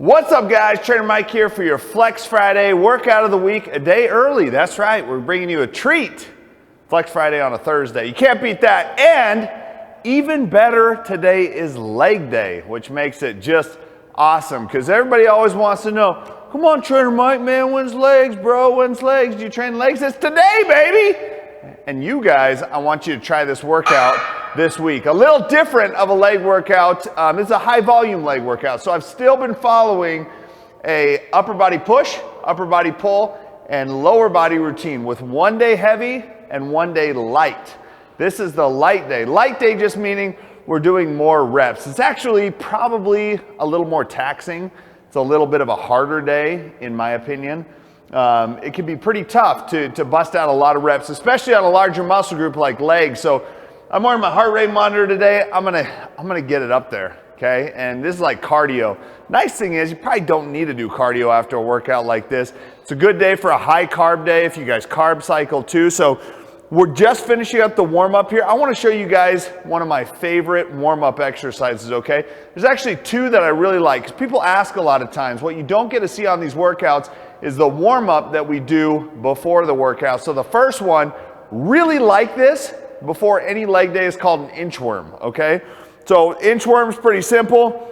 What's up, guys? Trainer Mike here for your Flex Friday workout of the week, a day early. That's right, we're bringing you a treat. Flex Friday on a Thursday. You can't beat that. And even better, today is leg day, which makes it just awesome because everybody always wants to know, come on, Trainer Mike, man, when's legs, bro? When's legs? Do you train legs? It's today, baby. And you guys, I want you to try this workout this week. A little different of a leg workout. It's a high volume leg workout. So I've still been following a upper body push, upper body pull, and lower body routine with one day heavy and one day light. This is the light day. Light day just meaning we're doing more reps. It's actually probably a little more taxing. It's a little bit of a harder day, in my opinion. It can be pretty tough to bust out a lot of reps, especially on a larger muscle group like legs. So I'm wearing my heart rate monitor today. I'm gonna get it up there, okay? And this is like cardio. Nice thing is you probably don't need to do cardio after a workout like this. It's a good day for a high carb day if you guys carb cycle too. So we're just finishing up the warm up here. I wanna show you guys one of my favorite warm up exercises, okay? There's actually two that I really like because people ask a lot of times. What you don't get to see on these workouts is the warm up that we do before the workout. So the first one, really like this before any leg day, is called an inchworm, okay? So inchworm's pretty simple.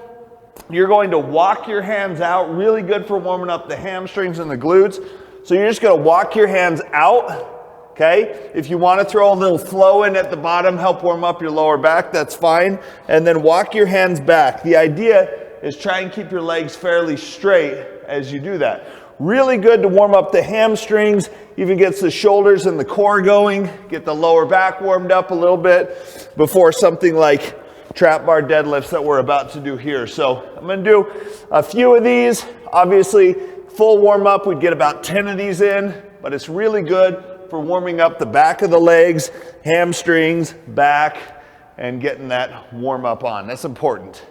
You're going to walk your hands out, really good for warming up the hamstrings and the glutes. So you're just gonna walk your hands out, okay? If you wanna throw a little flow in at the bottom, help warm up your lower back, that's fine. And then walk your hands back. The idea is try and keep your legs fairly straight as you do that. Really good to warm up the hamstrings, even gets the shoulders and the core going, get the lower back warmed up a little bit before something like trap bar deadlifts that we're about to do here. So I'm gonna do a few of these. Obviously, full warm up, we'd get about 10 of these in, but it's really good for warming up the back of the legs, hamstrings, back, and getting that warm up on. That's important.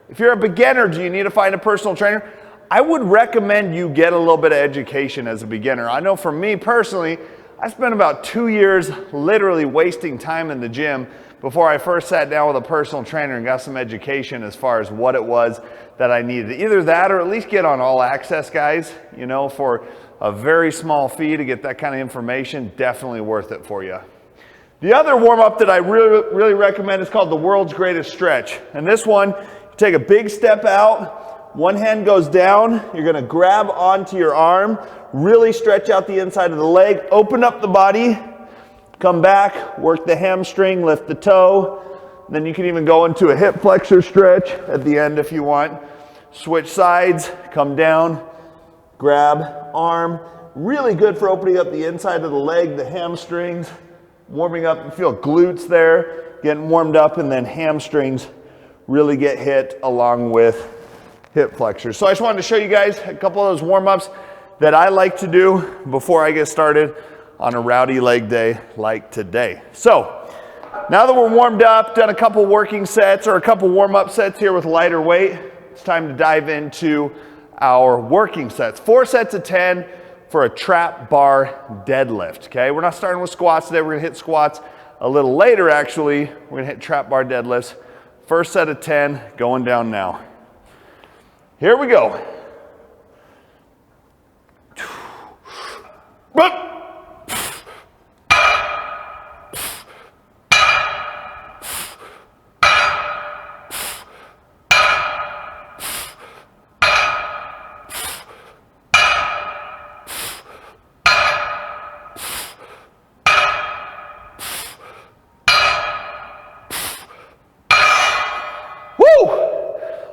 If you're a beginner, do you need to find a personal trainer? I would recommend you get a little bit of education as a beginner. I know for me personally, I spent about 2 years literally wasting time in the gym before I first sat down with a personal trainer and got some education as far as what it was that I needed. Either that or at least get on All Access, guys, you know, for a very small fee to get that kind of information. Definitely worth it for you. The other warm-up that I really recommend is called the world's greatest stretch. And this one, take a big step out, one hand goes down, you're gonna grab onto your arm, really stretch out the inside of the leg, open up the body, come back, work the hamstring, lift the toe, then you can even go into a hip flexor stretch at the end if you want. Switch sides, come down, grab arm, really good for opening up the inside of the leg, the hamstrings, warming up, you feel glutes there, getting warmed up, and then hamstrings really get hit along with hip flexors. So I just wanted to show you guys a couple of those warm-ups that I like to do before I get started on a rowdy leg day like today. So now that we're warmed up, done a couple working sets or a couple warm-up sets here with lighter weight, it's time to dive into our working sets. 4 sets of 10 for a trap bar deadlift, okay? We're not starting with squats today. We're gonna hit squats a little later, actually. We're gonna hit trap bar deadlifts. First set of 10 going down now. Here we go.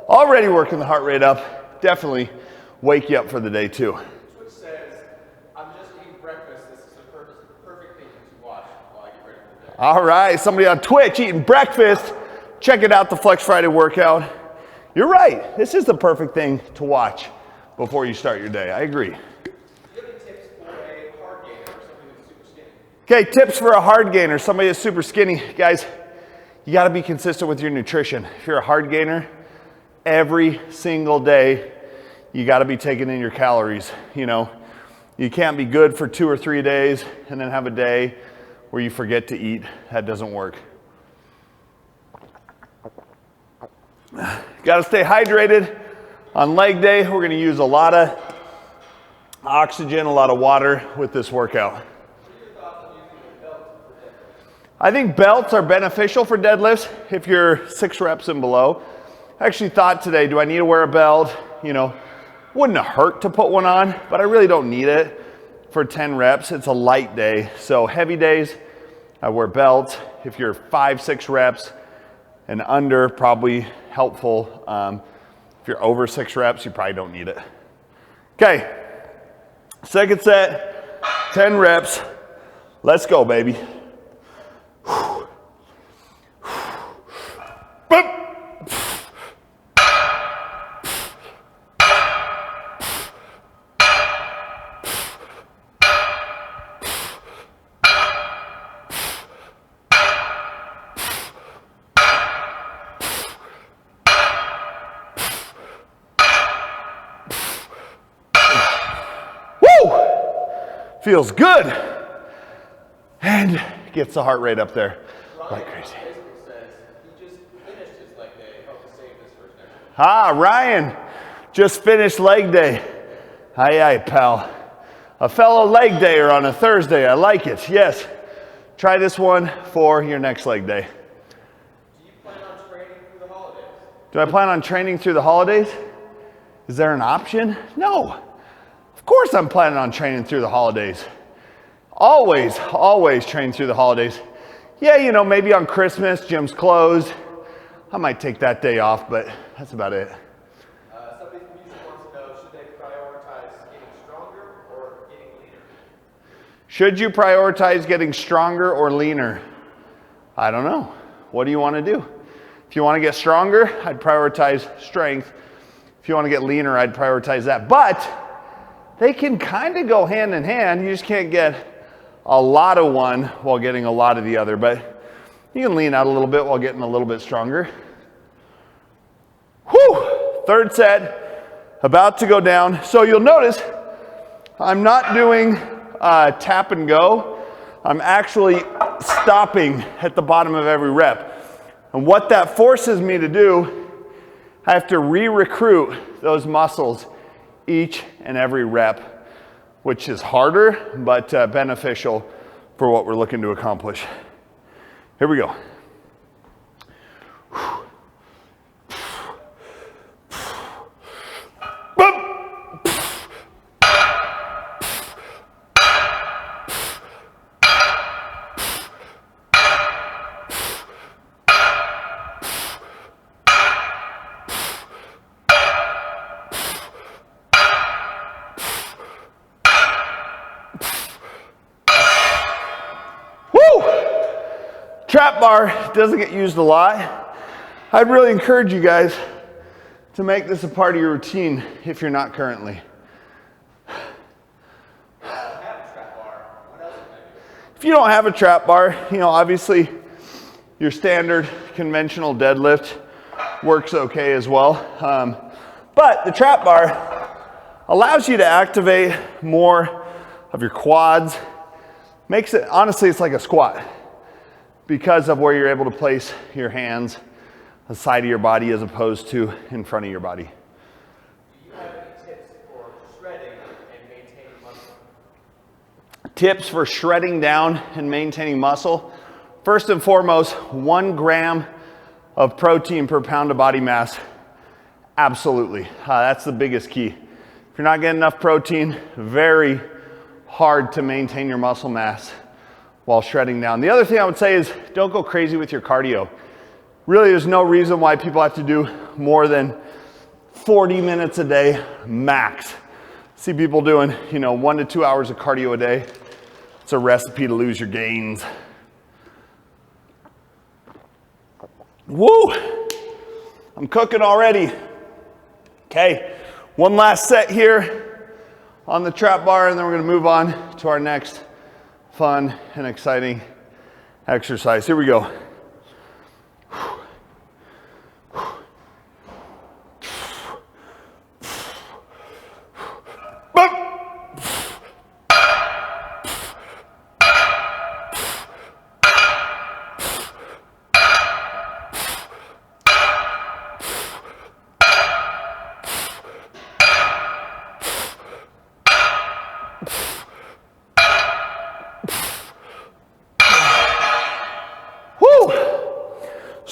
Already working the heart rate up. Definitely wake you up for the day too. Twitch says, I'm just eating breakfast. This is a perfect thing to watch while I get ready for the day. All right, somebody on Twitch eating breakfast. Check it out, the Flex Friday workout. You're right. This is the perfect thing to watch before you start your day. I agree. Do you have any tips for a hard gainer or somebody that's super skinny? Okay, tips for a hard gainer, somebody that's super skinny. Guys, you gotta be consistent with your nutrition. If you're a hard gainer, every single day, you got to be taking in your calories. You know, you can't be good for 2 or 3 days and then have a day where you forget to eat. That doesn't work. Got to stay hydrated. On leg day, we're going to use a lot of oxygen, a lot of water with this workout. I think belts are beneficial for deadlifts if you're 6 reps and below. I actually thought today, do I need to wear a belt? You know, wouldn't hurt to put one on, but I really don't need it for 10 reps. It's a light day. So heavy days, I wear belts. If you're 5, 6 reps and under, probably helpful. If you're over 6 reps, you probably don't need it. Okay, second set, 10 reps. Let's go, baby. Feels good and gets the heart rate up there like crazy. Ryan just finished leg day. Aye, aye, pal. A fellow leg dayer on a Thursday. I like it. Yes. Try this one for your next leg day. Do you plan on training through the holidays? Do I plan on training through the holidays? Is there an option? No. Of course I'm planning on training through the holidays. Always train through the holidays. Yeah, you know, maybe on Christmas, gym's closed. I might take that day off, but that's about it. Somebody from YouTube wants to know, should they prioritize getting stronger or getting leaner? Should you prioritize getting stronger or leaner? I don't know. What do you want to do? If you want to get stronger, I'd prioritize strength. If you want to get leaner, I'd prioritize that. But they can kind of go hand in hand. You just can't get a lot of one while getting a lot of the other, but you can lean out a little bit while getting a little bit stronger. Whew! Third set, about to go down. So you'll notice I'm not doing tap and go. I'm actually stopping at the bottom of every rep. And what that forces me to do, I have to re-recruit those muscles each and every rep, which is harder, but beneficial for what we're looking to accomplish. Here we go. Trap bar doesn't get used a lot. I'd really encourage you guys to make this a part of your routine if you're not currently. If you don't have a trap bar, you know, obviously your standard conventional deadlift works okay as well. But the trap bar allows you to activate more of your quads. Makes it, honestly, it's like a squat, because of where you're able to place your hands on the side of your body as opposed to in front of your body. Do you have any tips for shredding and maintaining muscle? Tips for shredding down and maintaining muscle. First and foremost, 1 gram of protein per pound of body mass. Absolutely. That's the biggest key. If you're not getting enough protein, very hard to maintain your muscle mass while shredding down. The other thing I would say is don't go crazy with your cardio. Really, there's no reason why people have to do more than 40 minutes a day max. See people doing, 1 to 2 hours of cardio a day. It's a recipe to lose your gains. Woo! I'm cooking already. Okay, one last set here on the trap bar, and then we're gonna move on to our next fun and exciting exercise. Here we go.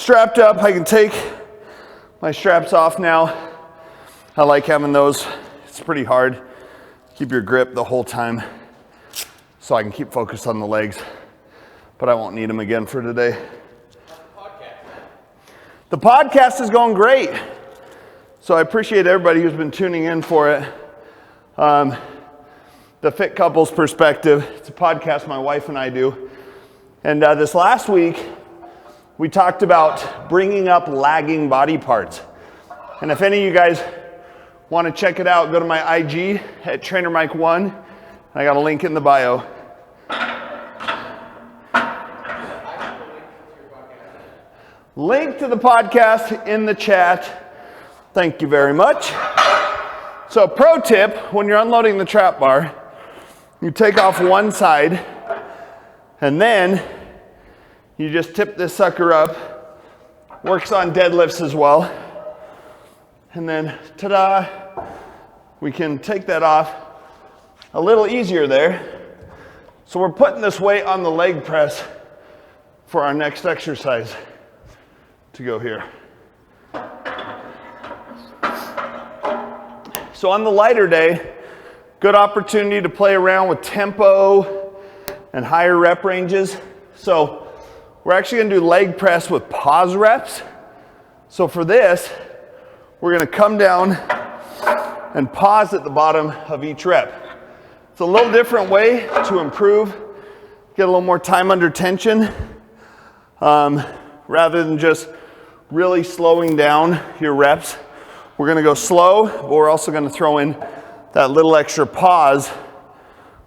strapped up. I can take my straps off now. I like having those. It's pretty hard. Keep your grip the whole time so I can keep focused on the legs, but I won't need them again for today. The podcast is going great. So I appreciate everybody who's been tuning in for it. The Fit Couples Perspective, it's a podcast my wife and I do. And this last week, we talked about bringing up lagging body parts. And if any of you guys want to check it out, go to my IG at TrainerMike1. I got a link in the bio. Link to the podcast in the chat. Thank you very much. So pro tip, when you're unloading the trap bar, you take off one side and then you just tip this sucker up. Works on deadlifts as well. And then, ta-da, we can take that off a little easier there. So we're putting this weight on the leg press for our next exercise to go here. So on the lighter day, good opportunity to play around with tempo and higher rep ranges. So we're actually gonna do leg press with pause reps. So for this, we're gonna come down and pause at the bottom of each rep. It's a little different way to improve, get a little more time under tension, rather than just really slowing down your reps. We're gonna go slow, but we're also gonna throw in that little extra pause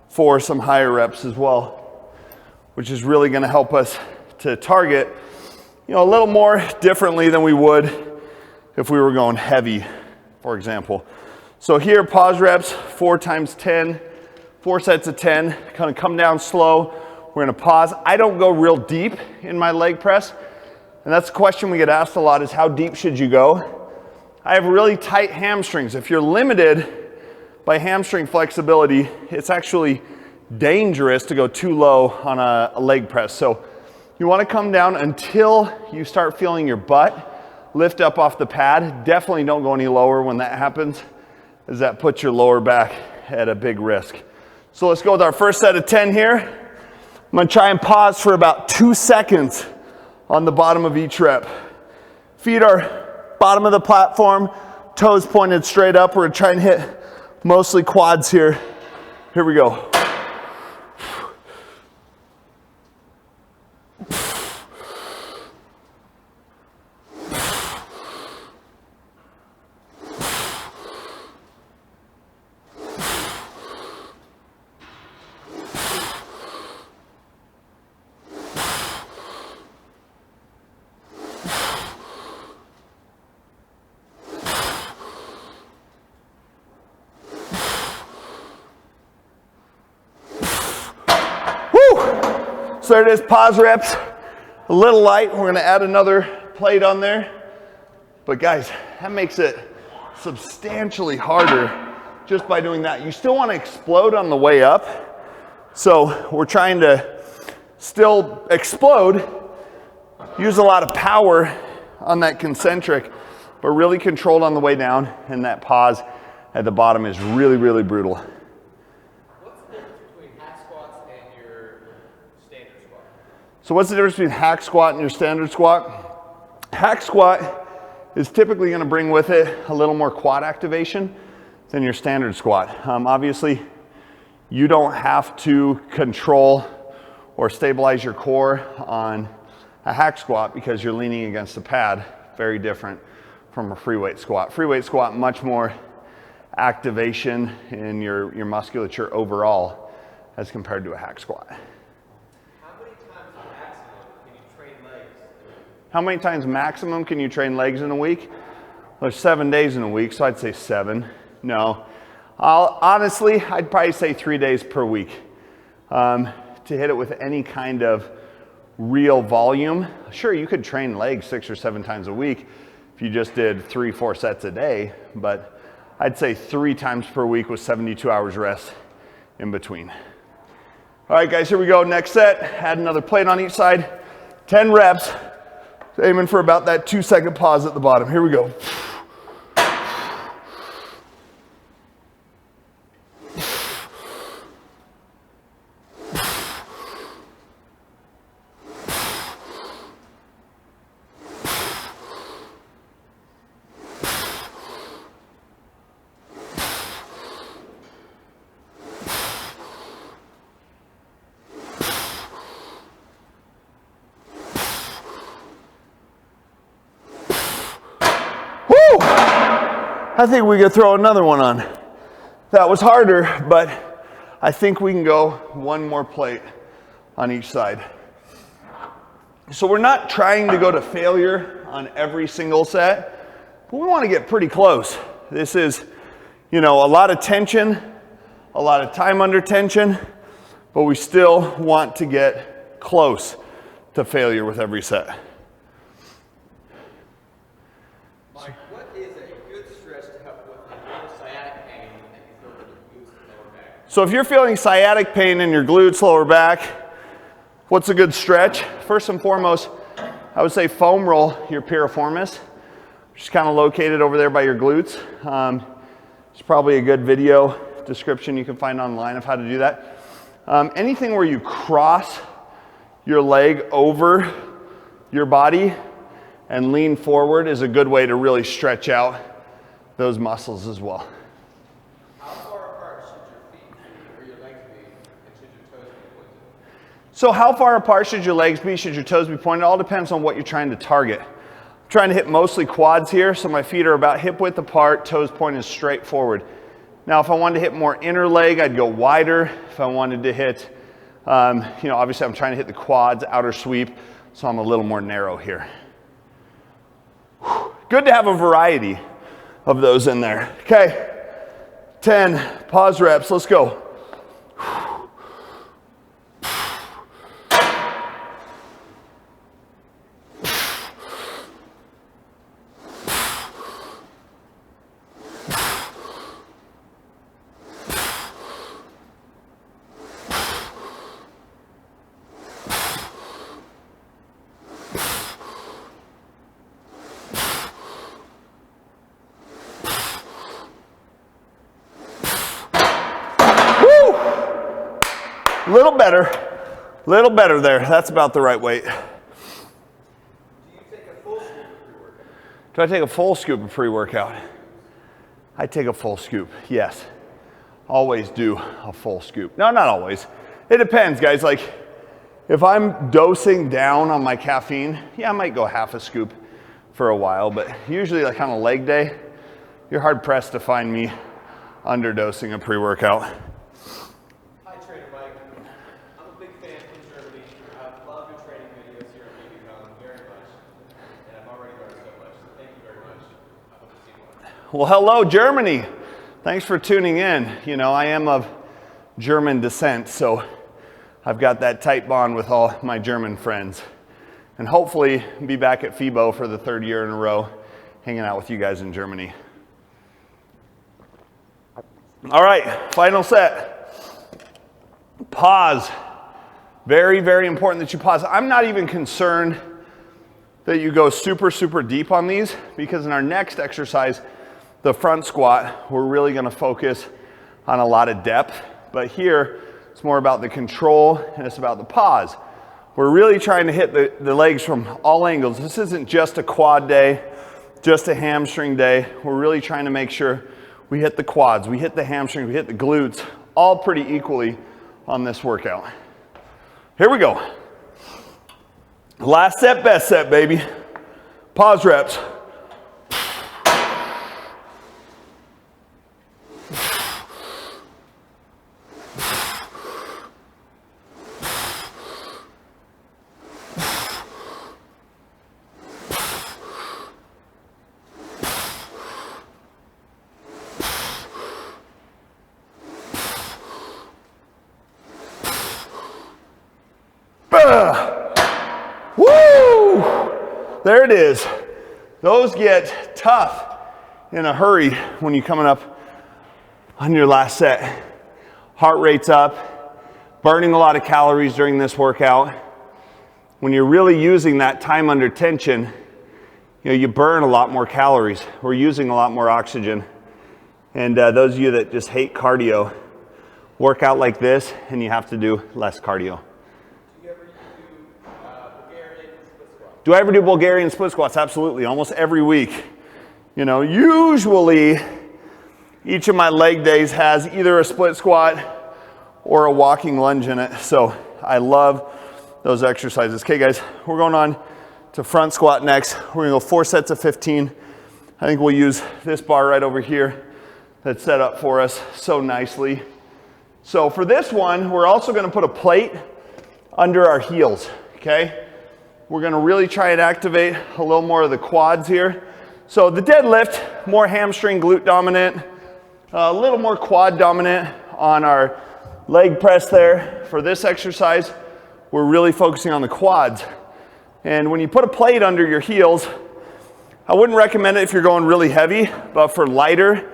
for some higher reps as well, which is really gonna help us to target, a little more differently than we would if we were going heavy, for example. So here, pause reps, 4 times 10, 4 sets of 10, kind of come down slow. We're gonna pause. I don't go real deep in my leg press, and that's a question we get asked a lot is how deep should you go? I have really tight hamstrings. If you're limited by hamstring flexibility, it's actually dangerous to go too low on a leg press. So you wanna come down until you start feeling your butt lift up off the pad. Definitely don't go any lower when that happens, as that puts your lower back at a big risk. So let's go with our first set of 10 here. I'm gonna try and pause for about 2 seconds on the bottom of each rep. Feet are bottom of the platform, toes pointed straight up. We're gonna try and hit mostly quads here. Here we go. So there it is, pause reps, a little light. We're gonna add another plate on there. But guys, that makes it substantially harder just by doing that. You still wanna explode on the way up. So we're trying to still explode, use a lot of power on that concentric, but really controlled on the way down, and that pause at the bottom is really, really brutal. So what's the difference between hack squat and your standard squat? Hack squat is typically gonna bring with it a little more quad activation than your standard squat. Obviously, you don't have to control or stabilize your core on a hack squat because you're leaning against the pad. Very different from a free weight squat. Free weight squat, much more activation in your musculature overall as compared to a hack squat. How many times maximum can you train legs in a week? There's 7 days in a week, so I'd say 7. No. Honestly, I'd probably say 3 days per week to hit it with any kind of real volume. Sure, you could train legs 6 or 7 times a week if you just did 3-4 sets a day, but I'd say 3 times per week with 72 hours rest in between. All right, guys, here we go. Next set, add another plate on each side. 10 reps. Aiming for about that 2-second pause at the bottom. Here we go. I think we could throw another one on. That was harder, but I think we can go one more plate on each side. So we're not trying to go to failure on every single set, but we want to get pretty close. This is, you know, a lot of tension, a lot of time under tension, but we still want to get close to failure with every set. So if you're feeling sciatic pain in your glutes, lower back, what's a good stretch? First and foremost, I would say foam roll your piriformis, which is kind of located over there by your glutes. It's probably a good video description you can find online of how to do that. Anything where you cross your leg over your body and lean forward is a good way to really stretch out those muscles as well. So how far apart should your legs be? Should your toes be pointed? It all depends on what you're trying to target. I'm trying to hit mostly quads here, so my feet are about hip width apart, toes pointed straight forward. Now if I wanted to hit more inner leg, I'd go wider. If I wanted to hit, you know, obviously I'm trying to hit the quads, outer sweep, so I'm a little more narrow here. Good to have a variety of those in there. Okay, 10 pause reps, let's go. Little better there. That's about the right weight. Do you take a full scoop of pre-workout? Do I take a full scoop of pre-workout? I take a full scoop, yes. Always do a full scoop. No, not always. It depends, guys. Like, if I'm dosing down on my caffeine, yeah, I might go half a scoop for a while, but usually like on a leg day, you're hard pressed to find me underdosing a pre-workout. Well, hello, Germany. Thanks for tuning in. You know, I am of German descent, so I've got that tight bond with all my German friends. And hopefully be back at FIBO for the 3rd year in a row, hanging out with you guys in Germany. All right, final set. Pause. Very, very important that you pause. I'm not even concerned that you go super, super deep on these, because in our next exercise, the front squat, we're really gonna focus on a lot of depth, but here it's more about the control and it's about the pause. We're really trying to hit the legs from all angles. This isn't just a quad day, just a hamstring day. We're really trying to make sure we hit the quads, we hit the hamstrings, we hit the glutes, all pretty equally on this workout. Here we go. Last set, best set, baby. Pause reps. Woo! There it is. Those get tough in a hurry when you're coming up on your last set. Heart rate's up, burning a lot of calories during this workout. when you're really using that time under tension, you burn a lot more calories. We're using a lot more oxygen. And those of you that just hate cardio, work out like this and you have to do less cardio. Do you ever do Bulgarian split squats? Do I ever do Bulgarian split squats? Absolutely, almost every week. Usually each of my leg days has either a split squat or a walking lunge in it. So I love those exercises. Okay guys, we're going on to front squat next. We're gonna go 4 sets of 15. I think we'll use this bar right over here that's set up for us so nicely. So for this one, we're also gonna put a plate under our heels, okay? We're gonna really try and activate a little more of the quads here. So the deadlift, more hamstring glute dominant, a little more quad dominant on our leg press there. For this exercise, we're really focusing on the quads. And when you put a plate under your heels, I wouldn't recommend it if you're going really heavy, but for lighter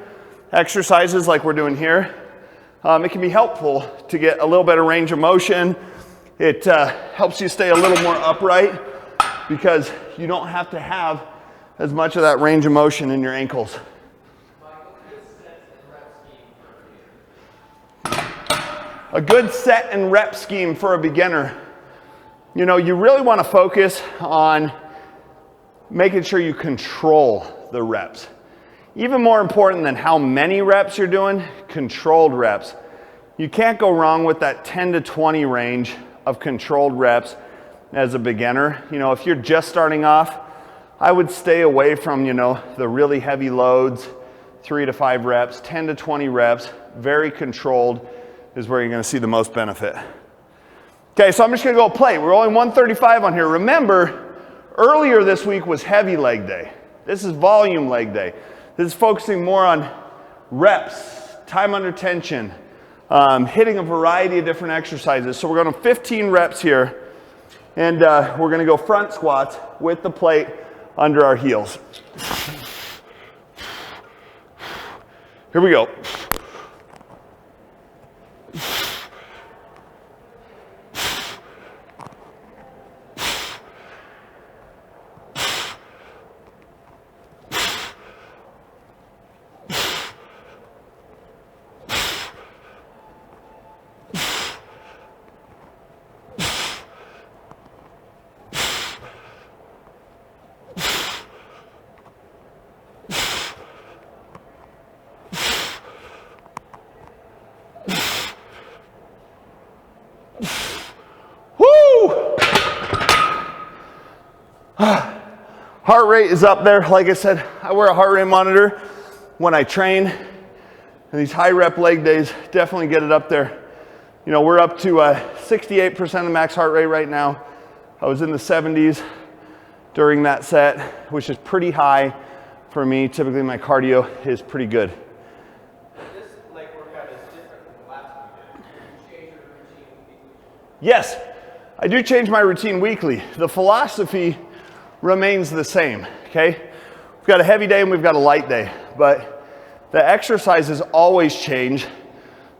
exercises like we're doing here, it can be helpful to get a little better range of motion. It helps you stay a little more upright because you don't have to have as much of that range of motion in your ankles. A good set and rep scheme for a beginner. You really want to focus on making sure you control the reps. Even more important than how many reps you're doing, controlled reps. You can't go wrong with that 10 to 20 range of controlled reps as a beginner. If you're just starting off, I would stay away from, the really heavy loads, 3 to 5 reps, 10 to 20 reps, very controlled is where you're gonna see the most benefit. Okay, so I'm just gonna go plate. We're only 135 on here. Remember, earlier this week was heavy leg day. This is volume leg day. This is focusing more on reps, time under tension, hitting a variety of different exercises. So we're going to 15 reps here, and we're gonna go front squats with the plate under our heels. Here we go. Heart rate is up there. Like I said, I wear a heart rate monitor when I train. And these high rep leg days definitely get it up there. We're up to 68% of max heart rate right now. I was in the 70s during that set, which is pretty high for me. Typically my cardio is pretty good. This leg workout is different than the last one you did. Did you change your routine weekly? Yes, I do change my routine weekly. The philosophy remains the same, okay? We've got a heavy day and we've got a light day, but the exercises always change.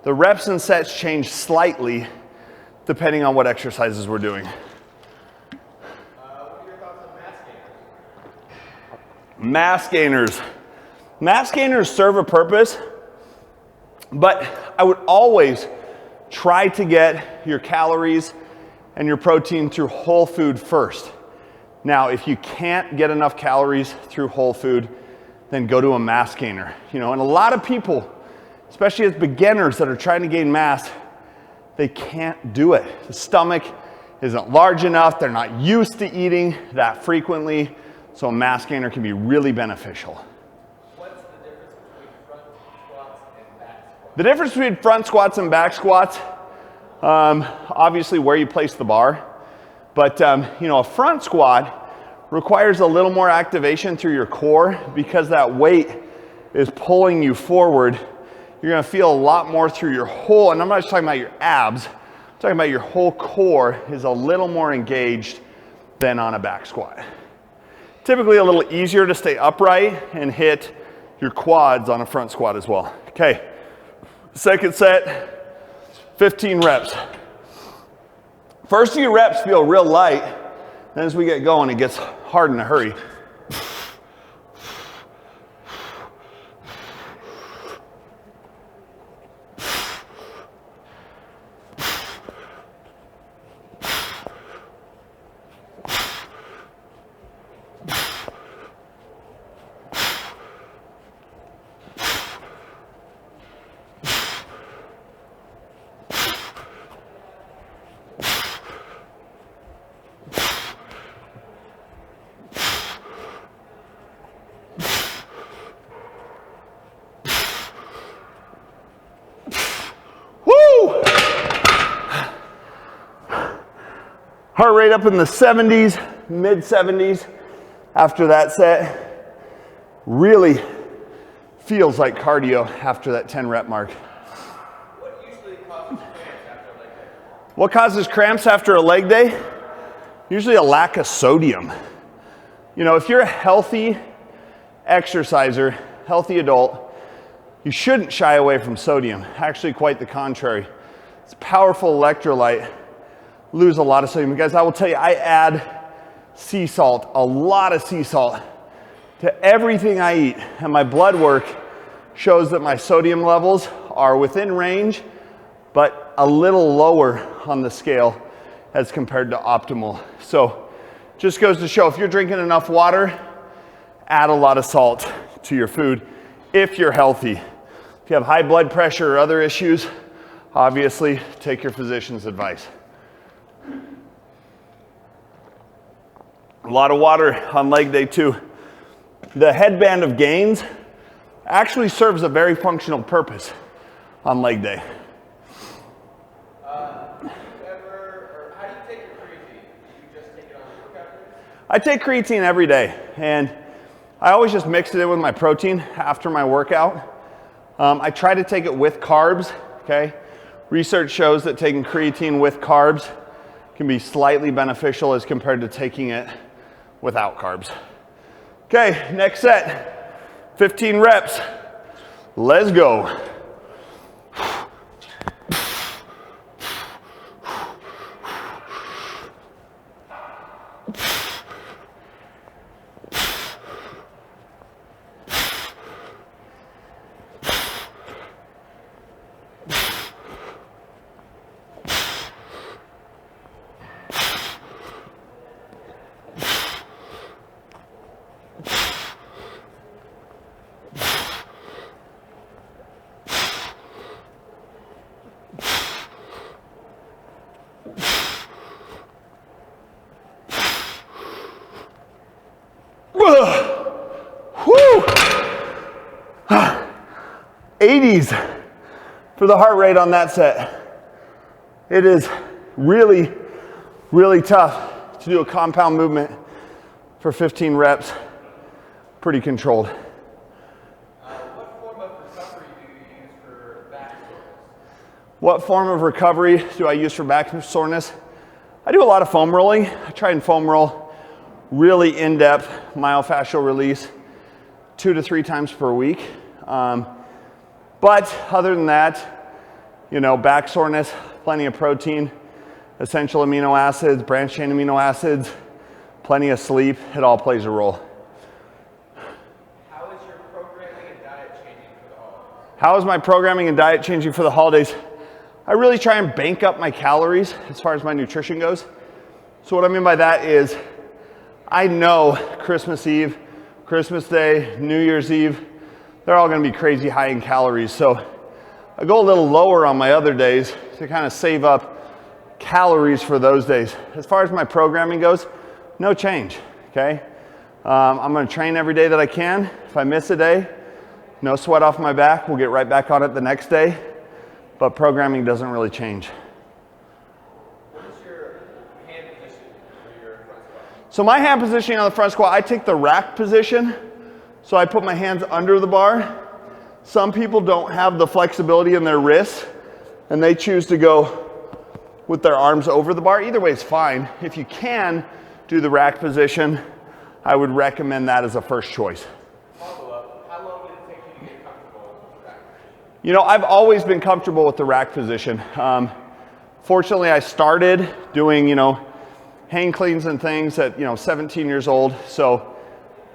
The reps and sets change slightly depending on what exercises we're doing. What are your thoughts on Mass gainers. Mass gainers serve a purpose, but I would always try to get your calories and your protein through whole food first. Now, if you can't get enough calories through whole food, then go to a mass gainer. And a lot of people, especially as beginners that are trying to gain mass, they can't do it. The stomach isn't large enough. They're not used to eating that frequently. So a mass gainer can be really beneficial. What's the difference between front squats and back squats? The difference between front squats and back squats, obviously where you place the bar. But a front squat requires a little more activation through your core because that weight is pulling you forward. You're gonna feel a lot more through your whole, and I'm not just talking about your abs, I'm talking about your whole core is a little more engaged than on a back squat. Typically a little easier to stay upright and hit your quads on a front squat as well. Okay, second set, 15 reps. First few reps feel real light, Then as we get going, it gets hard in a hurry. Heart rate up in the 70s, mid 70s after that set. Really feels like cardio after that 10 rep mark. What usually causes cramps after a leg day? What causes cramps after a leg day? Usually a lack of sodium. You know, if you're a healthy exerciser, healthy adult, you shouldn't shy away from sodium. Actually, quite the contrary. It's a powerful electrolyte. Lose a lot of sodium. Guys, I will tell you, I add sea salt, a lot of sea salt, to everything I eat. And my blood work shows that my sodium levels are within range, but a little lower on the scale as compared to optimal. So just goes to show, if you're drinking enough water, add a lot of salt to your food if you're healthy. If you have high blood pressure or other issues, obviously take your physician's advice. A lot of water on leg day too. The headband of gains actually serves a very functional purpose on leg day. How do you take your creatine? Do you just take it on the workout days? I take creatine every day, and I always just mix it in with my protein after my workout. I try to take it with carbs, okay? Research shows that taking creatine with carbs can be slightly beneficial as compared to taking it without carbs. Okay, next set, 15 reps. Let's go. Whew. 80s for the heart rate on that set. It is really, really tough to do a compound movement for 15 reps, pretty controlled. What form of recovery do you use for back soreness? What form of recovery do I use for back soreness? I do a lot of foam rolling. I try and foam roll really in-depth myofascial release 2 to 3 times per week. But other than that, you know, back soreness, plenty of protein, essential amino acids, branched chain amino acids, plenty of sleep, it all plays a role. How is your programming and diet changing for the holidays? How is my programming and diet changing for the holidays? I really try and bank up my calories as far as my nutrition goes. So what I mean by that is I know Christmas Eve, Christmas Day, New Year's Eve, they're all gonna be crazy high in calories. So I go a little lower on my other days to kind of save up calories for those days. As far as my programming goes, no change, okay? I'm gonna train every day that I can. If I miss a day, no sweat off my back, we'll get right back on it the next day. But programming doesn't really change. What is your hand position for your front squat? So my hand positioning on the front squat, I take the rack position. So I put my hands under the bar. Some people don't have the flexibility in their wrists and they choose to go with their arms over the bar. Either way is fine. If you can do the rack position, I would recommend that as a first choice. Follow-up, how long did it take you to get comfortable with the rack position? You know, I've always been comfortable with the rack position. Fortunately, I started doing, hang cleans and things at 17 years old, so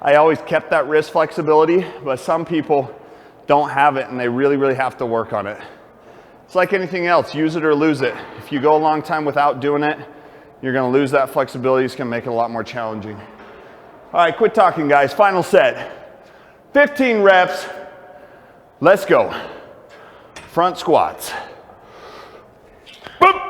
I always kept that wrist flexibility, but some people don't have it and they really, really have to work on it. It's like anything else, use it or lose it. If you go a long time without doing it, you're gonna lose that flexibility. It's gonna make it a lot more challenging. All right, quit talking, guys. Final set. 15 reps. Let's go. Front squats. Boop.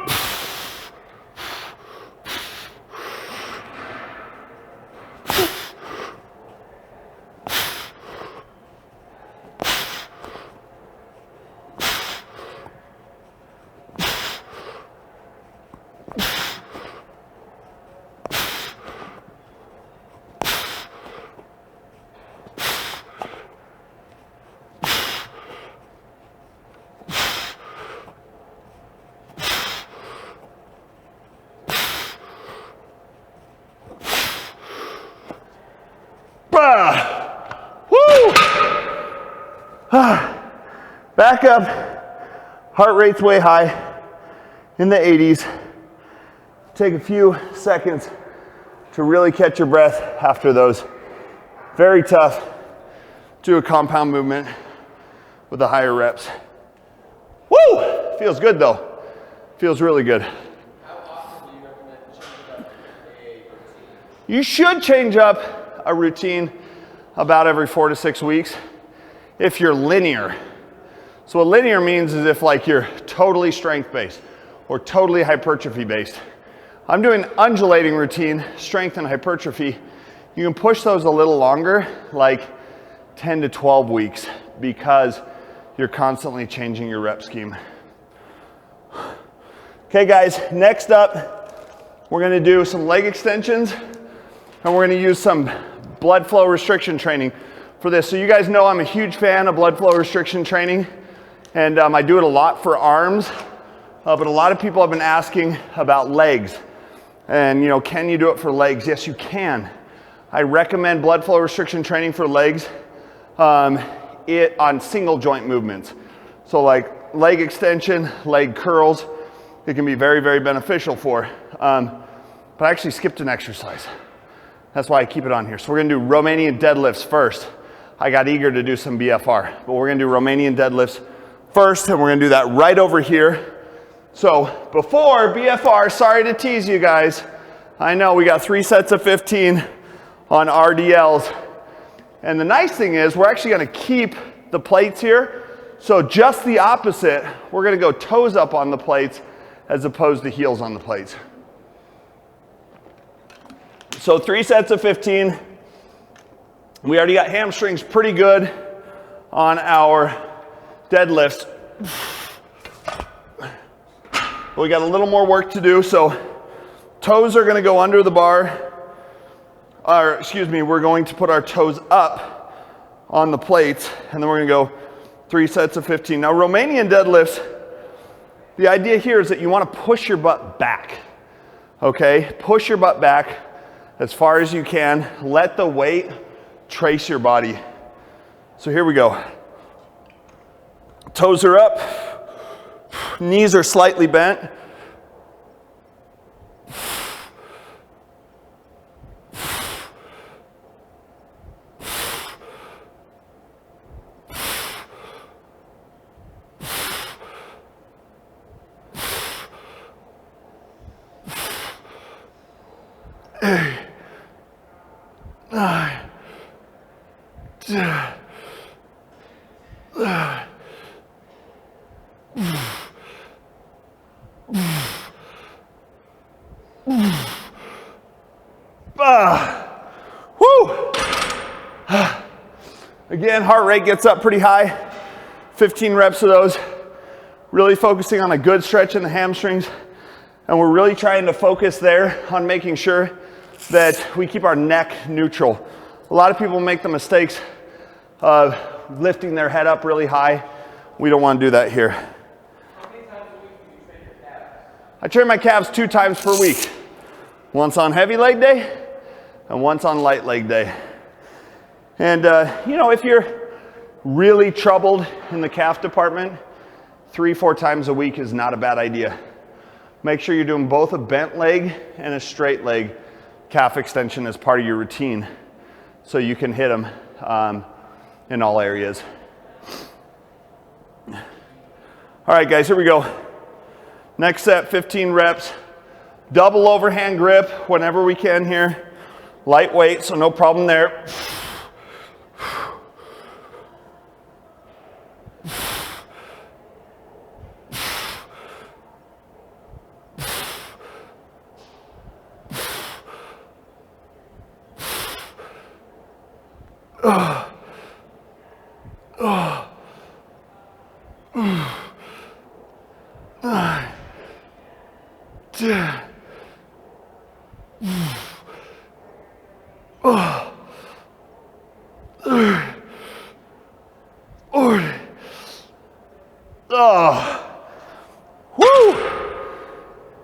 Woo! Back up, heart rate's way high, in the 80s. Take a few seconds to really catch your breath after those. Very tough. Do a compound movement with the higher reps. Woo! Feels good though. Feels really good. How often do you recommend changing up a routine? You should change up a routine about every 4 to 6 weeks if you're linear. So what linear means is if like you're totally strength based or totally hypertrophy based. I'm doing undulating routine, strength and hypertrophy. You can push those a little longer, like 10 to 12 weeks, because you're constantly changing your rep scheme. Okay guys, next up, we're gonna do some leg extensions and we're gonna use some blood flow restriction training for this. So you guys know I'm a huge fan of blood flow restriction training, and I do it a lot for arms, but a lot of people have been asking about legs. And can you do it for legs? Yes, you can. I recommend blood flow restriction training for legs on single joint movements. So like leg extension, leg curls, it can be very, very beneficial for. But I actually skipped an exercise. That's why I keep it on here. So we're gonna do Romanian deadlifts first. I got eager to do some BFR, but we're gonna do Romanian deadlifts first, and we're gonna do that right over here. So before BFR, sorry to tease you guys. I know we got 3 sets of 15 on RDLs. And the nice thing is we're actually gonna keep the plates here. So just the opposite, we're gonna go toes up on the plates as opposed to heels on the plates. So 3 sets of 15. We already got hamstrings pretty good on our deadlifts. But we got a little more work to do. So toes are gonna go under the bar. We're going to put our toes up on the plates, and then we're gonna go 3 sets of 15. Now Romanian deadlifts, the idea here is that you wanna push your butt back, okay? Push your butt back as far as you can. Let the weight trace your body. So here we go. Toes are up, knees are slightly bent. Again, heart rate gets up pretty high. 15 reps of those. Really focusing on a good stretch in the hamstrings. And we're really trying to focus there on making sure that we keep our neck neutral. A lot of people make the mistakes of lifting their head up really high. We don't want to do that here. How many times a week do you train your calves? I train my calves 2 times per week. Once on heavy leg day and once on light leg day. And if you're really troubled in the calf department, 3-4 times a week is not a bad idea. make sure you're doing both a bent leg and a straight leg calf extension as part of your routine so you can hit them in all areas. All right, guys, here we go. Next set, 15 reps. Double overhand grip whenever we can here. Lightweight, so no problem there.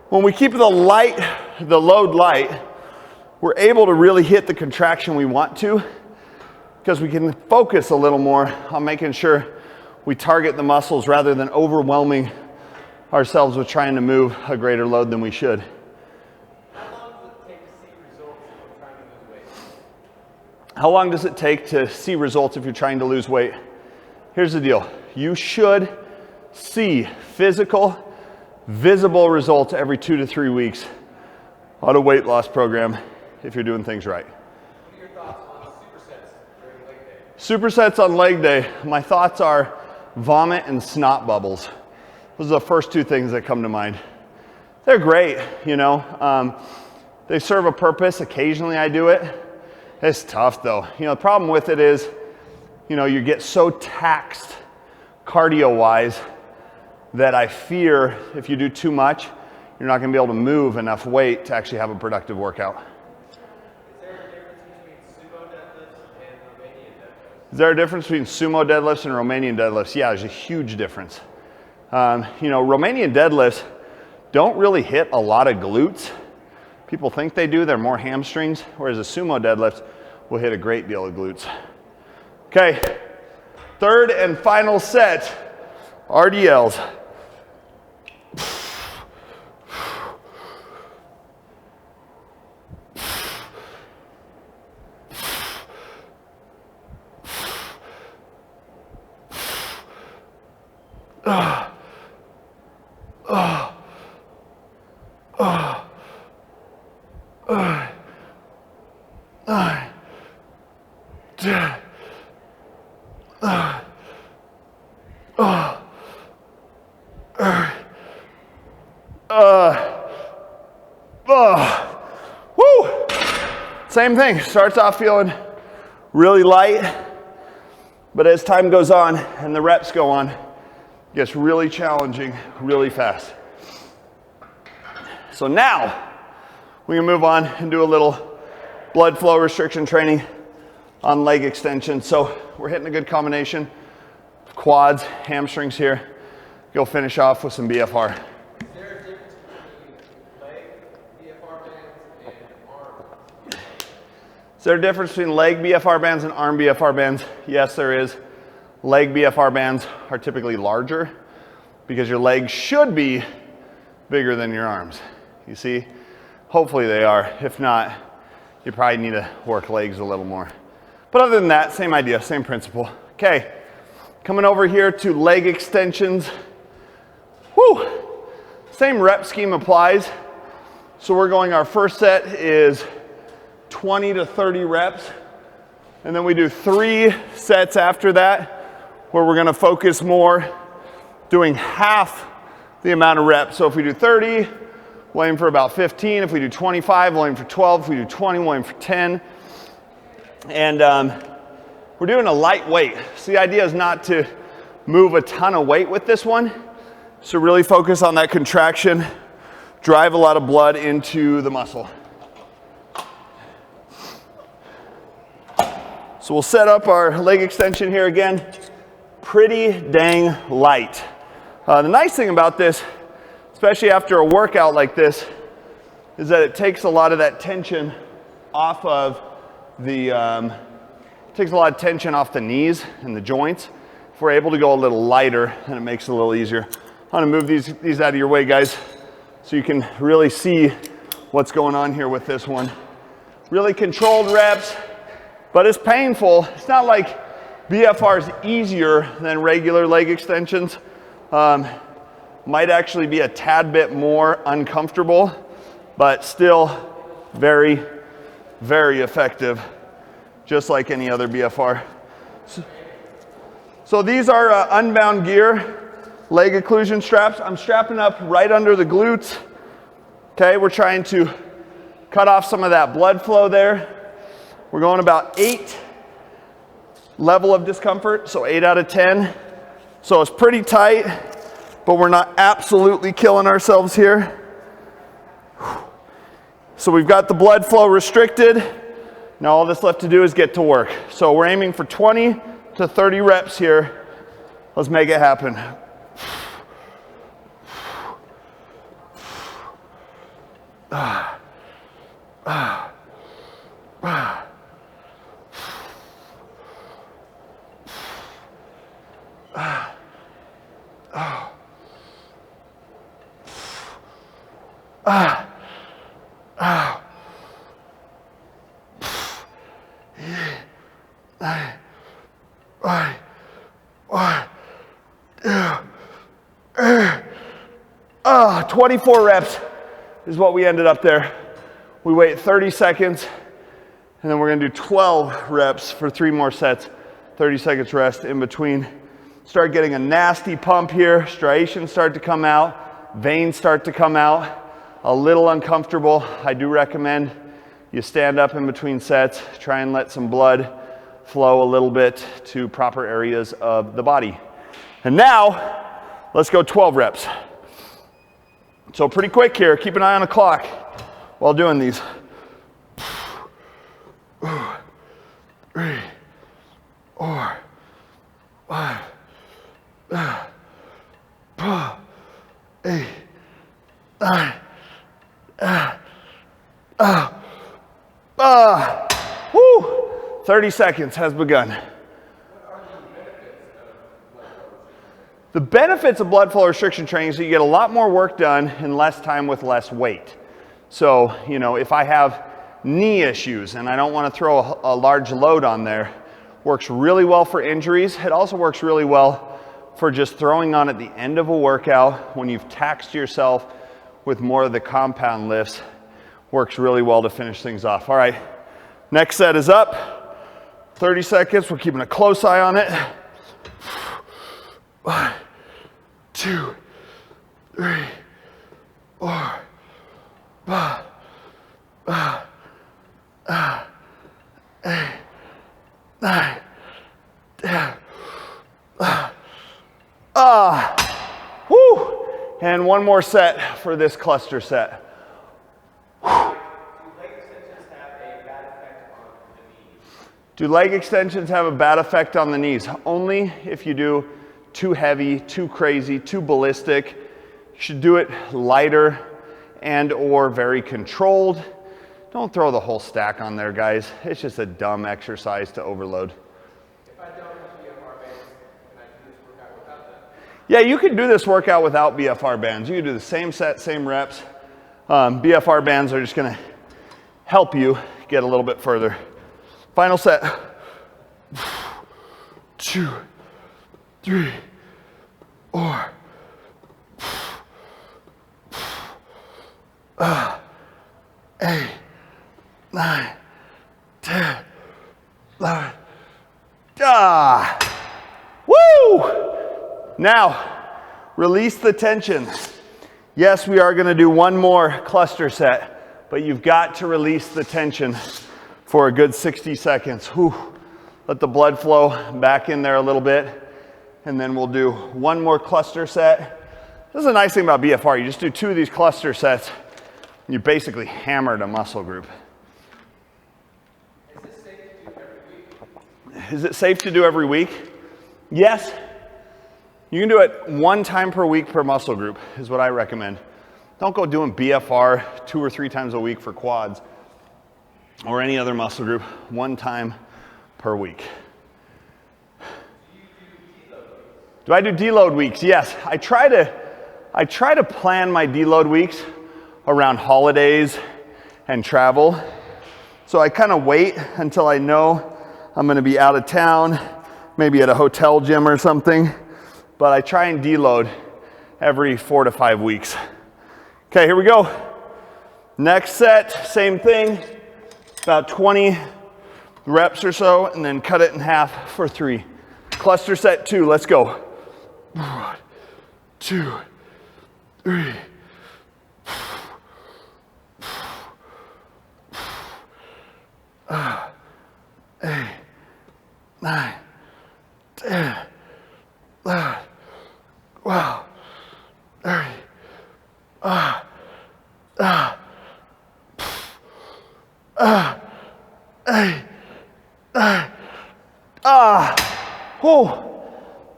When we keep the load light, we're able to really hit the contraction we want to because we can focus a little more on making sure we target the muscles rather than overwhelming ourselves with trying to move a greater load than we should. How long does it take to see results if you're trying to lose weight? Here's the deal. You should see physical, visible results every 2 to 3 weeks on a weight loss program if you're doing things right. What are your thoughts on supersets during leg day? Supersets on leg day, my thoughts are vomit and snot bubbles. Those are the first two things that come to mind. They're great, you know. They serve a purpose. Occasionally I do it. It's tough though. You know, the problem with it is, you know, you get so taxed cardio-wise that I fear if you do too much, you're not gonna be able to move enough weight to actually have a productive workout. Is there a difference between Sumo deadlifts and Romanian deadlifts? Is there a difference between Sumo deadlifts and Romanian deadlifts? Yeah, there's a huge difference. You know, Romanian deadlifts don't really hit a lot of glutes. People think they do, they're more hamstrings, whereas a Sumo deadlift will hit a great deal of glutes. Okay, third and final set, RDLs. Woo! Same thing, starts off feeling really light, but as time goes on and the reps go on, it gets really challenging really fast. So now we can move on and do a little blood flow restriction training on leg extension. So we're hitting a good combination of quads, hamstrings here. Go finish off with some BFR. Is there a difference between leg Bfr bands and arm? Is there a difference between leg BFR bands and arm BFR bands? Yes, there is. Leg BFR bands are typically larger because your legs should be bigger than your arms. You see? Hopefully they are. If not, you probably need to work legs a little more. But other than that, same idea, same principle. Okay, coming over here to leg extensions. Whew. Same rep scheme applies. So we're going, our first set is 20 to 30 reps. And then we do 3 sets after that where we're gonna focus more doing half the amount of reps. So if we do 30, we'll aim for about 15. If we do 25, we'll aim for 12. If we do 20, we'll aim for 10. And we're doing a light weight. So the idea is not to move a ton of weight with this one. So really focus on that contraction, drive a lot of blood into the muscle. So we'll set up our leg extension here again. Pretty dang light. The nice thing about this, especially after a workout like this, is that it takes a lot of that tension off of the, knees and the joints. If we're able to go a little lighter, then it makes it a little easier. I'm gonna move these out of your way, guys. so you can really see what's going on here with this one. Really controlled reps, but it's painful. It's not like BFR is easier than regular leg extensions. Might actually be a tad bit more uncomfortable, but still very, very effective, just like any other BFR. So these are Unbound Gear leg occlusion straps. I'm strapping up right under the glutes. Okay, we're trying to cut off some of that blood flow there. We're going about 8 level of discomfort, so 8 out of 10. So it's pretty tight, but we're not absolutely killing ourselves here. So we've got the blood flow restricted. Now all that's left to do is get to work. So we're aiming for 20 to 30 reps here. Let's make it happen. Ah, 24 reps is what we ended up there. We wait 30 seconds, and then we're gonna do 12 reps for 3 more sets. 30 seconds rest in between. Start getting a nasty pump here. Striations start to come out. Veins start to come out. A little uncomfortable. I do recommend you stand up in between sets. Try and let some blood flow a little bit to proper areas of the body. And now, let's go 12 reps. So pretty quick here. Keep an eye on the clock while doing these. 3, 4, 5, 8, 9. Woo! 30 seconds has begun. The benefits of blood flow restriction training is that you get a lot more work done in less time with less weight. So, you know, if I have knee issues and I don't want to throw a large load on there, works really well for injuries. It also works really well for just throwing on at the end of a workout when you've taxed yourself with more of the compound lifts. Works really well to finish things off. All right, next set is up. 30 seconds, we're keeping a close eye on it. 1, 2, 3, 4, 5, 8, 9, 10. Woo! And one more set for this cluster set. Do leg extensions have a bad effect on the knees? Only if you do too heavy, too crazy, too ballistic. You should do it lighter and or very controlled. Don't throw the whole stack on there, guys. It's just a dumb exercise to overload. If I don't have Bfr bands, can I do this workout without them? Yeah, you can do this workout without Bfr bands. You can do the same set, same reps. Bfr bands are just gonna help you get a little bit further. Final set. 2, 3, 4. 8, 9, 10, 11. Woo! Now, release the tension. Yes, we are gonna do one more cluster set, but you've got to release the tension for a good 60 seconds. Whew. Let the blood flow back in there a little bit, and then we'll do one more cluster set. This is a nice thing about BFR. You just do 2 of these cluster sets, and you basically hammered a muscle group. Is this safe to do every week? Is it safe to do every week? Yes. You can do it 1 time per week per muscle group is what I recommend. Don't go doing BFR 2 or 3 times a week for quads or any other muscle group. 1 time per week. Do I do deload weeks? Yes. I try to I try to plan my deload weeks around holidays and travel. So I kind of wait until I know I'm gonna be out of town, maybe at a hotel gym or something, but I try and deload every 4 to 5 weeks. Okay, here we go. Next set, same thing, about 20 reps or so, and then cut it in half for 3. Cluster set 2, let's go. 1, 2, 3. 8, 9, 10, 11, 12, 30.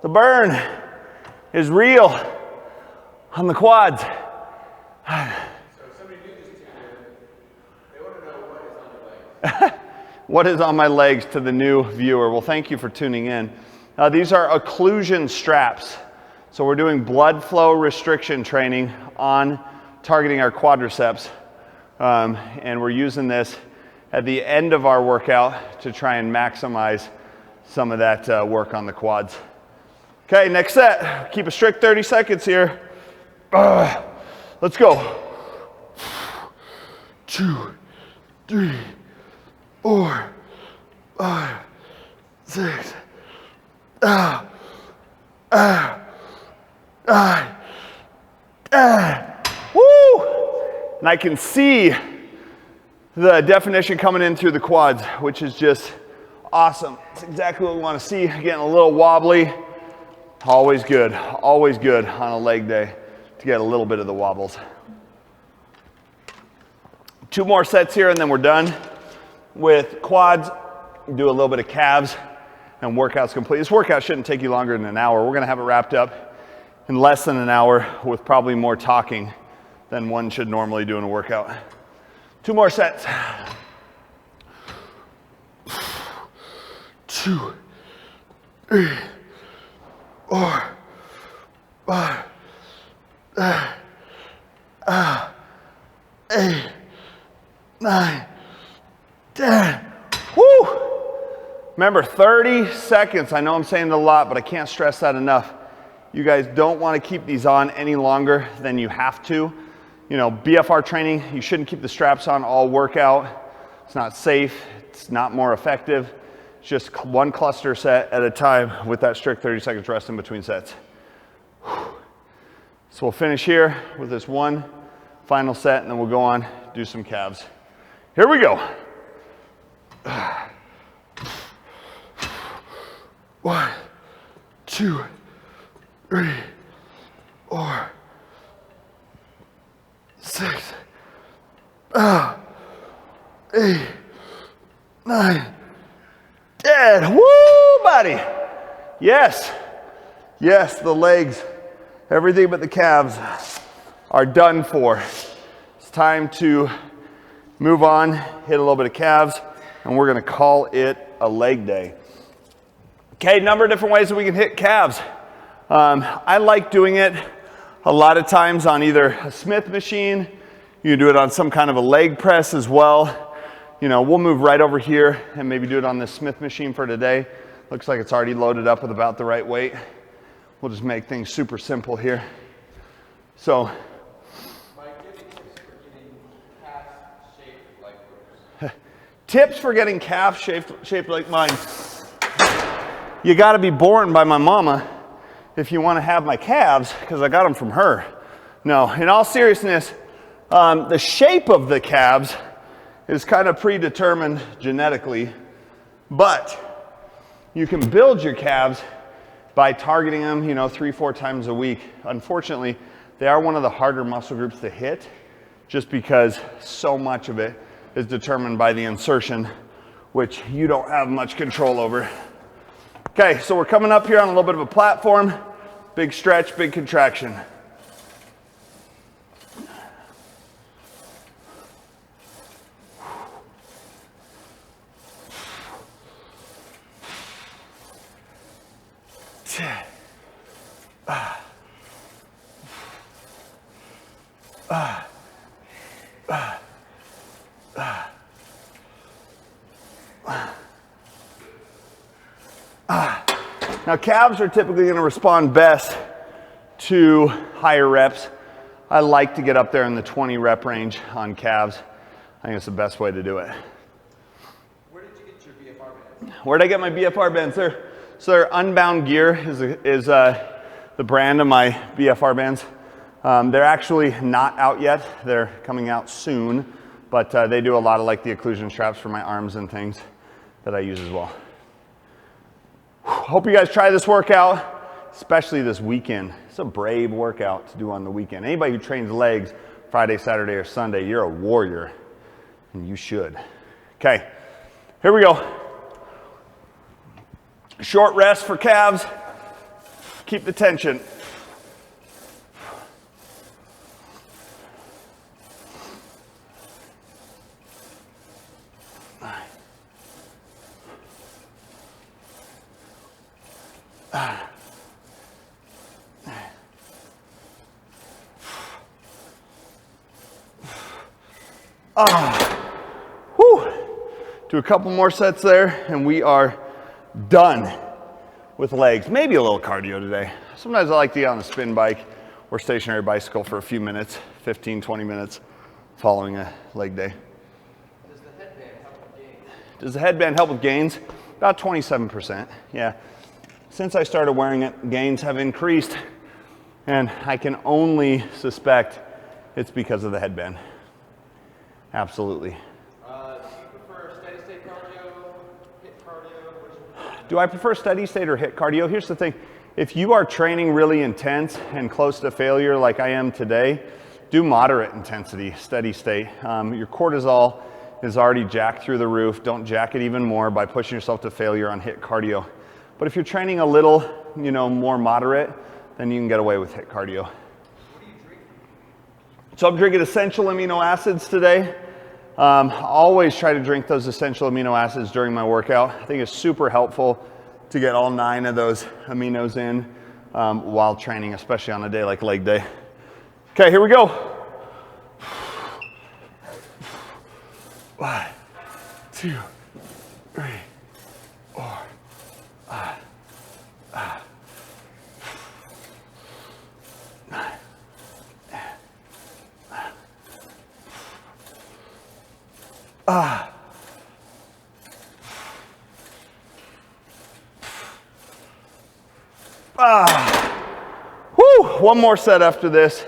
The burn is real on the quads. So if somebody new this to you, they want to know what is on your legs. What is on my legs to the new viewer? Well, thank you for tuning in. These are occlusion straps. So we're doing blood flow restriction training on targeting our quadriceps. And we're using this at the end of our workout to try and maximize some of that work on the quads. Okay, next set. Keep a strict 30 seconds here. Let's go. 2, 3, 4, 5, 6. 9. Woo! And I can see the definition coming in through the quads, which is just awesome. It's exactly what we want to see. Getting a little wobbly. Always good on a leg day to get a little bit of the wobbles. 2 more sets here and then we're done with quads. Do a little bit of calves and workout's complete. This workout shouldn't take you longer than an hour. We're gonna have it wrapped up in less than an hour with probably more talking than one should normally do in a workout. 2 more sets. 2, 3, 4, 5, 8, 9, 10. Woo! Remember, 30 seconds. I know I'm saying it a lot, but I can't stress that enough. You guys don't want to keep these on any longer than you have to. You know, BFR training, you shouldn't keep the straps on all workout. It's not safe. It's not more effective. It's just 1 cluster set at a time with that strict 30 seconds rest in between sets. So we'll finish here with this 1 final set, and then we'll go on, do some calves. Here we go. 1, 2, 3, 4, 6, 8, 9, 10. Woo, buddy. Yes. Yes, the legs, everything but the calves are done for. It's time to move on, hit a little bit of calves, and we're gonna call it a leg day. Okay, number of different ways that we can hit calves. I like doing it a lot of times on either a Smith machine. You can do it on some kind of a leg press as well. You know, we'll move right over here and maybe do it on this Smith machine for today. Looks like it's already loaded up with about the right weight. We'll just make things super simple here. So, Mike, give me tips for getting calf-shaped leg ropes. Tips for getting calf shaped like mine. You gotta be born by my mama if you wanna have my calves, because I got them from her. No, in all seriousness, the shape of the calves is kind of predetermined genetically, but you can build your calves by targeting them, you know, 3-4 times a week. Unfortunately, they are one of the harder muscle groups to hit just because so much of it is determined by the insertion, which you don't have much control over. Okay, so we're coming up here on a little bit of a platform. Big stretch, big contraction. Now calves are typically going to respond best to higher reps. I like to get up there in the 20 rep range on calves. I think it's the best way to do it. Where did you get your Bfr bands? Where did I get my Bfr bands? So Unbound Gear is the brand of my Bfr bands. They're actually not out yet. They're coming out soon, but they do a lot of like the occlusion straps for my arms and things that I use as well. Hope you guys try this workout, especially this weekend. It's a brave workout to do on the weekend. Anybody who trains legs Friday, Saturday, or Sunday, you're a warrior, and you should. Okay, here we go. Short rest for calves. Keep the tension. Do a couple more sets there and we are done with legs. Maybe a little cardio today. Sometimes I like to get on a spin bike or stationary bicycle for a few minutes, 15, 20 minutes following a leg day. Does the headband help with gains? Does the headband help with gains? About 27%, yeah. Since I started wearing it, gains have increased, and I can only suspect it's because of the headband. Absolutely. Do you prefer steady state cardio, HIIT cardio? Do I prefer steady state or HIIT cardio? Here's the thing. If you are training really intense and close to failure like I am today, do moderate intensity, steady state. Your cortisol is already jacked through the roof. Don't jack it even more by pushing yourself to failure on HIIT cardio. But if you're training a little, more moderate, then you can get away with HIIT cardio. What do you drink? So I'm drinking essential amino acids today. Always try to drink those essential amino acids during my workout. I think it's super helpful to get all 9 of those aminos in while training, especially on a day like leg day. Okay, here we go. 1, 2, 3, 4. Whew, one more set after this.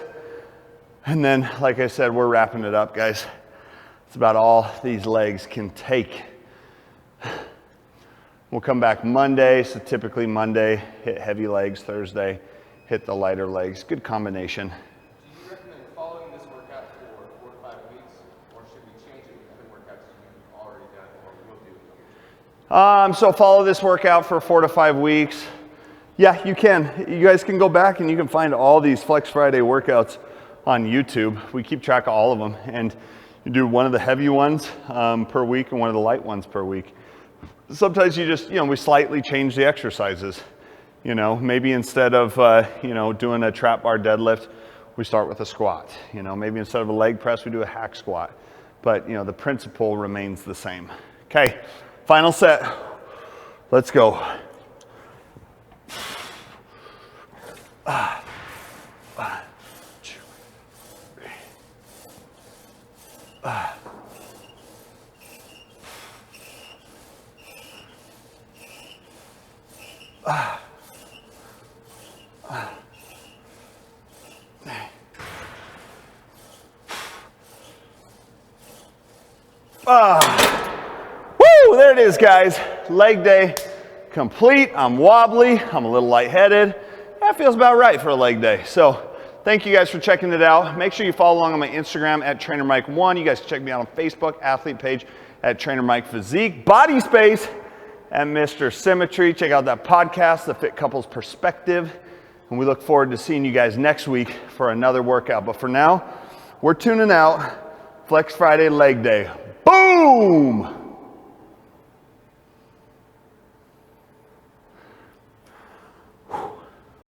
And then, like I said, we're wrapping it up, guys. It's about all these legs can take. We'll come back Monday, so typically Monday, hit heavy legs, Thursday, hit the lighter legs. Good combination. Do you recommend following this workout for 4 to 5 weeks, or should we change it with other workouts you've already done or will do in the future? So follow this workout for 4 to 5 weeks. Yeah, you can. You guys can go back and you can find all these Flex Friday workouts on YouTube. We keep track of all of them, and you do one of the heavy ones per week and one of the light ones per week. Sometimes you just, we slightly change the exercises. Maybe instead of, doing a trap bar deadlift, we start with a squat. Maybe instead of a leg press, we do a hack squat. But, the principle remains the same. Okay, final set. Let's go. 1, 2, 3. Woo! There it is, guys. Leg day complete. I'm wobbly. I'm a little lightheaded. That feels about right for a leg day. So thank you guys for checking it out. Make sure you follow along on my Instagram at TrainerMike1. You guys can check me out on Facebook, athlete page at TrainerMikePhysique. Body Space at Mr. Symmetry. Check out that podcast, The Fit Couples Perspective. And we look forward to seeing you guys next week for another workout. But for now, we're tuning out. Flex Friday leg day. Boom!